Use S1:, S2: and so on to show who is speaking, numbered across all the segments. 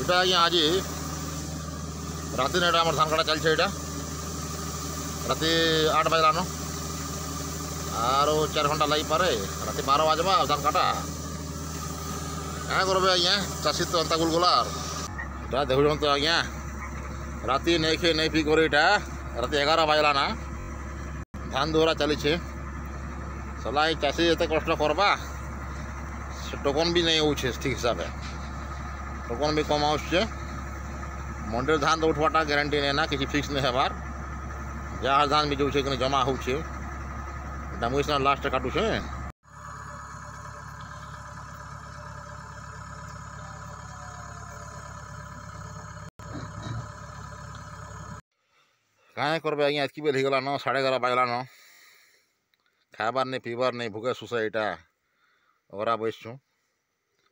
S1: এটা আজ্ঞা আজি রাতে না, এটা আমার ধান কাটা চলছে। এটা রাতে 8 বাজলানো, আরও 4 ঘন্টা লাগি পারে। রাতে 12 বাজবা ধান কাটা। কাঁ করবে আজ্ঞা, চাষি তো এন্তা গুলগুলার। এটা দেখুন তো আজ্ঞা, রাতে নেই খেয়ে নেই পি করে এটা রাতে 11 বাজলা না, ধান দৌড়া চালিছে। সলাই চাষি এতে কষ্ট করবা, সে টোকন বি নেই উঠছে ঠিক হিসাবে, টোকন বি কম আসছে। মন্ডির ধান তো উঠবাটা গ্যারেন্টি নেই না, কিছু ফিক্স নেই হবার। যা ধান বি যাচ্ছে এখানে জমা হচ্ছে, এটা মুই সিনা লাস্টে কাটুছে। কাঁ করবে আজ্ঞা, এতকি বেল হয়ে গেলানো, 11:30 বাজলানো। খাইবার নেই পিবার নেই, ভুকে শুষে এটা ওরা বসছু।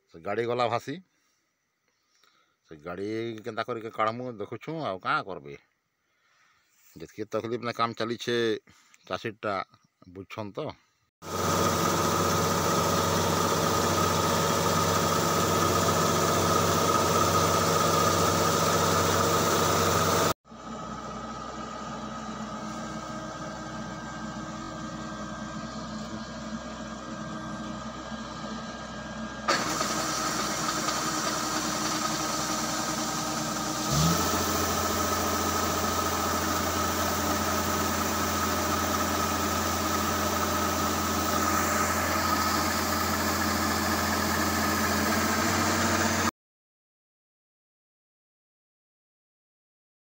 S1: সে গাড়ি গলা ভাসি, সে গাড়ি কেন্তা করি কাড়মু দেখুছু। আর কাঁ করবে, যেতকি তকলিফ না কাম চালিছে চাষিরটা, বুঝছন তো।